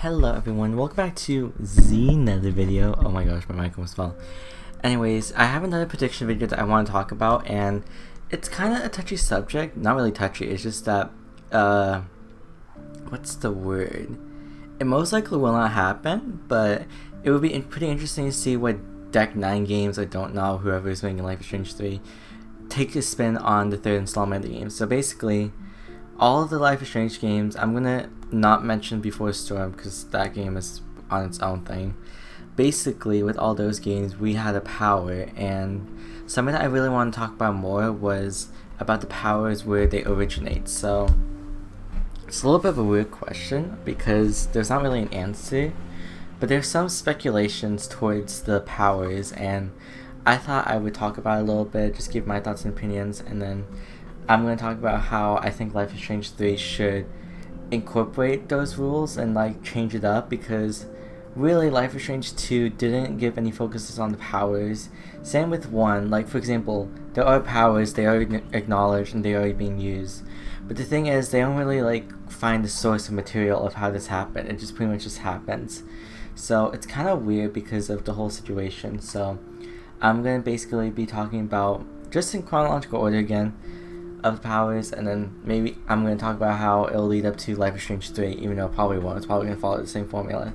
Hello everyone, welcome back to another video. Oh my gosh, my mic almost fell. Anyways, I have another prediction video that I want to talk about, and it's kind of a touchy subject. Not really touchy, it's just that, what's the word? It most likely will not happen, but it would be pretty interesting to see what Deck 9 Games or Dontnod, whoever is making Life is Strange 3, take a spin on the third installment of the game. So basically, all of the Life is Strange games, I'm gonna not mention Before Storm because that game is on its own thing. Basically, with all those games, we had a power, and something that I really want to talk about more was about the powers where they originate. So it's a little bit of a weird question because there's not really an answer, but there's some speculations towards the powers, and I thought I would talk about it a little bit, just give my thoughts and opinions, and then I'm going to talk about how I think Life is Strange 3 should incorporate those rules and like change it up, because really Life is Strange 2 didn't give any focuses on the powers. Same with 1, like for example, there are powers, they are acknowledged and they are being used. But the thing is, they don't really like find the source of material of how this happened. It just pretty much just happens. So it's kind of weird because of the whole situation. So I'm going to basically be talking about, just in chronological order again, of the powers, and then maybe I'm going to talk about how it'll lead up to Life is Strange 3, even though it probably won't. It's probably going to follow the same formula.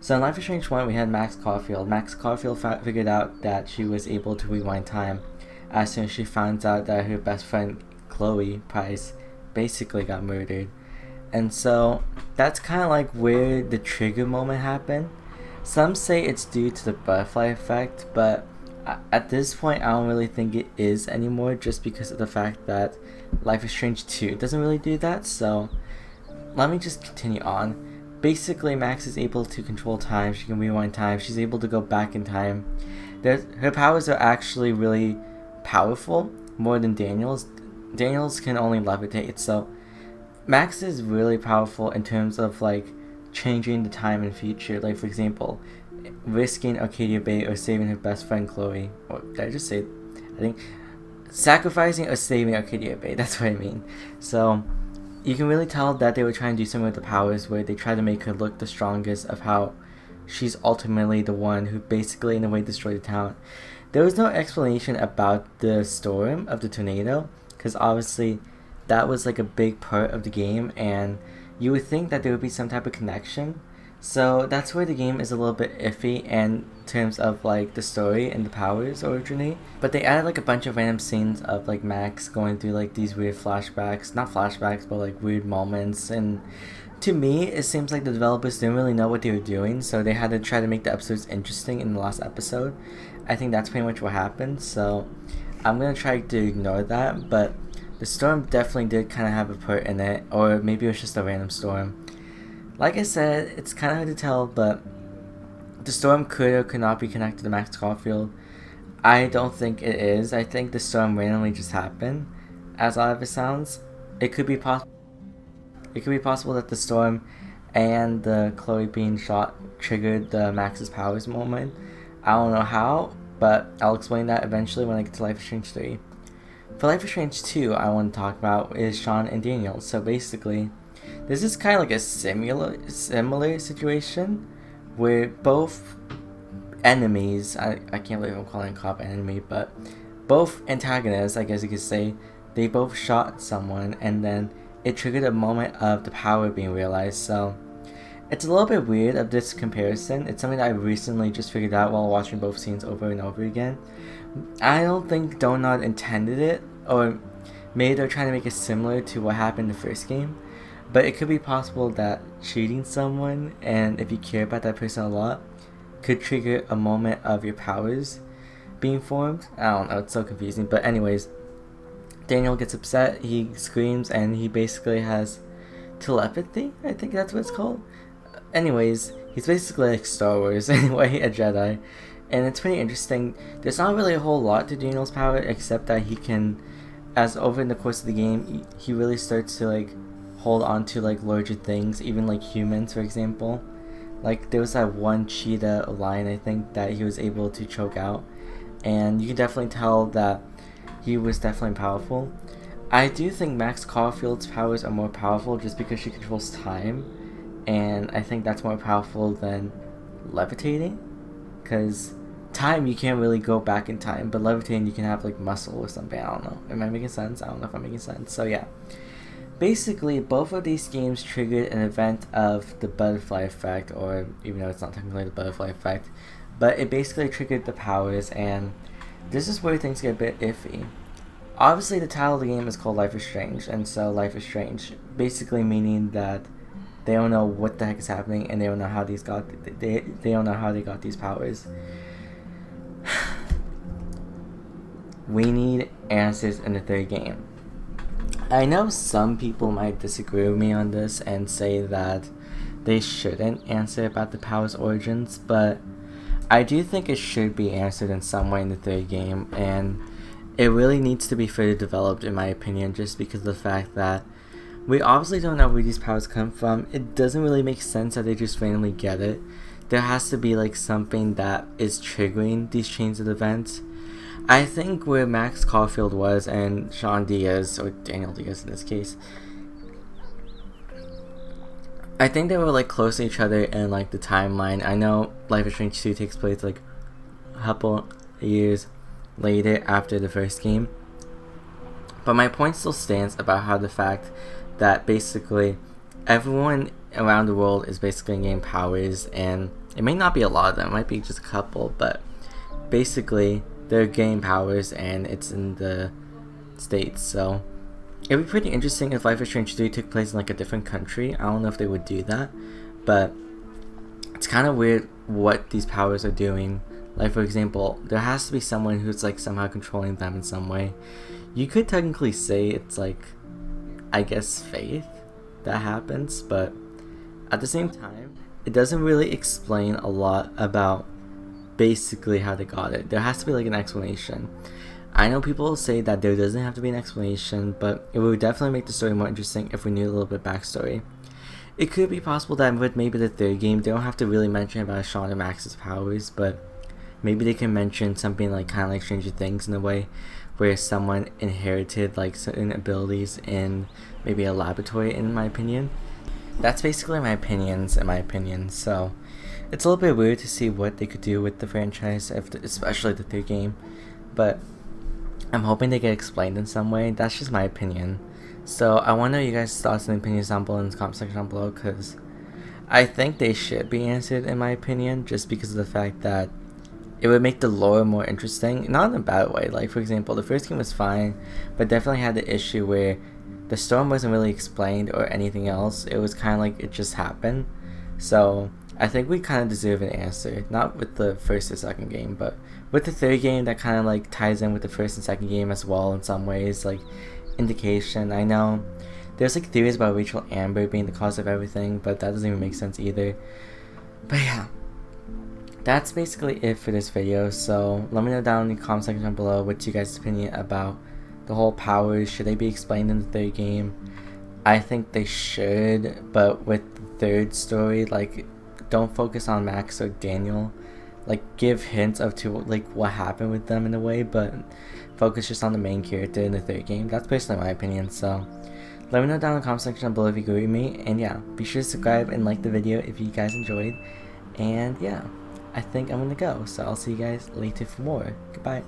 So in Life is Strange 1, we had Max Caulfield. Max Caulfield figured out that she was able to rewind time as soon as she finds out that her best friend Chloe Price basically got murdered. And so that's kind of like where the trigger moment happened. Some say it's due to the butterfly effect, but at this point I don't really think it is anymore, just because of the fact that Life is Strange 2 doesn't really do that. So let me just continue on. Basically, Max is able to control time, she can rewind time, she's able to go back in time. Her powers are actually really powerful, more than Daniel's. Daniel's can only levitate, so Max is really powerful in terms of like changing the time and future. Like for example, risking Arcadia Bay or saving her best friend Chloe. Or did I just say? I think sacrificing or saving Arcadia Bay. That's what I mean. So you can really tell that they were trying to do something with the powers, where they try to make her look the strongest of how she's ultimately the one who basically in a way destroyed the town. There was no explanation about the storm of the tornado, because obviously that was like a big part of the game, and you would think that there would be some type of connection. So that's where the game is a little bit iffy in terms of like the story and the powers originally. But they added like a bunch of random scenes of like Max going through like these weird flashbacks, not flashbacks, but like weird moments. And to me, it seems like the developers didn't really know what they were doing, so they had to try to make the episodes interesting in the last episode. I think that's pretty much what happened, so I'm gonna try to ignore that. But the storm definitely did kind of have a part in it, or maybe it was just a random storm. Like I said, it's kind of hard to tell, but the storm could or could not be connected to Max Caulfield. I don't think it is. I think the storm randomly just happened, as odd as it sounds. It could be possible that the storm and the Chloe being shot triggered the Max's powers moment. I don't know how, but I'll explain that eventually when I get to Life is Strange 3. For Life is Strange 2, I want to talk about is Sean and Daniel. So basically, this is kind of like a similar situation where both enemies, I can't believe I'm calling a cop enemy, but both antagonists, I guess you could say, they both shot someone, and then it triggered a moment of the power being realized. So it's a little bit weird of this comparison. It's something that I recently just figured out while watching both scenes over and over again. I don't think Dontnod intended it, or maybe they're trying to make it similar to what happened in the first game. But it could be possible that cheating someone, and if you care about that person a lot, could trigger a moment of your powers being formed. I don't know, it's so confusing. But anyways, Daniel gets upset, he screams, and he basically has telepathy, I think that's what it's called. Anyways, he's basically like Star Wars, anyway, a Jedi. And it's pretty interesting. There's not really a whole lot to Daniel's power, except that he can, as over in the course of the game, he really starts to like hold on to like larger things, even like humans, for example. Like there was that one cheetah, a lion, I think, that he was able to choke out, and you can definitely tell that he was definitely powerful. I do think Max Caulfield's powers are more powerful just because she controls time, and I think that's more powerful than levitating, because time you can't really go back in time, but levitating you can have like muscle or something. I don't know. Am I making sense? I don't know if I'm making sense. So yeah. Basically, both of these games triggered an event of the butterfly effect, or even though it's not technically the butterfly effect, but it basically triggered the powers, and this is where things get a bit iffy. Obviously, the title of the game is called Life is Strange, and so Life is Strange, basically meaning that they don't know what the heck is happening, and they don't know how they don't know how they got these powers. We need answers in the third game. I know some people might disagree with me on this and say that they shouldn't answer about the powers' origins, but I do think it should be answered in some way in the third game, and it really needs to be further developed in my opinion, just because of the fact that we obviously don't know where these powers come from. It doesn't really make sense that they just randomly get it. There has to be like something that is triggering these chains of events. I think where Max Caulfield was and Sean Diaz, or Daniel Diaz in this case, I think they were like close to each other in like the timeline. I know Life is Strange 2 takes place like a couple years later after the first game, but my point still stands about how the fact that basically everyone around the world is basically getting powers, and it may not be a lot of them, it might be just a couple, but basically they're getting powers and it's in the States. So it'd be pretty interesting if Life is Strange 3 took place in like a different country. I don't know if they would do that, but it's kind of weird what these powers are doing. Like for example, there has to be someone who's like somehow controlling them in some way. You could technically say it's like, I guess, faith that happens, but at the same time it doesn't really explain a lot about basically how they got it. There has to be like an explanation. I know people say that there doesn't have to be an explanation, but it would definitely make the story more interesting if we knew a little bit backstory. It could be possible that with maybe the third game they don't have to really mention about Sean and Max's powers, but maybe they can mention something like kind of like Stranger Things in a way, where someone inherited like certain abilities in maybe a laboratory, in my opinion. That's basically my opinions in my opinion, so it's a little bit weird to see what they could do with the franchise, especially the third game, but I'm hoping they get explained in some way. That's just my opinion. So I want to know you guys' thoughts and opinions down below in the comment section down below, because I think they should be answered in my opinion, just because of the fact that it would make the lore more interesting, not in a bad way. Like for example, the first game was fine, but definitely had the issue where the storm wasn't really explained or anything else. It was kind of like it just happened. So I think we kind of deserve an answer, not with the first or second game, but with the third game that kind of like ties in with the first and second game as well in some ways, like indication. I know there's like theories about Rachel Amber being the cause of everything, but that doesn't even make sense either. But yeah, that's basically it for this video. So let me know down in the comment section down below what's you guys' opinion about the whole powers. Should they be explained in the third game? I think they should, but with the third story, like, don't focus on Max or Daniel. Like, give hints of to like what happened with them in a way, but focus just on the main character in the third game. That's personally my opinion. So let me know down in the comment section down below if you agree with me, and yeah, be sure to subscribe and like the video if you guys enjoyed. And yeah, I think I'm gonna go, so I'll see you guys later for more. Goodbye.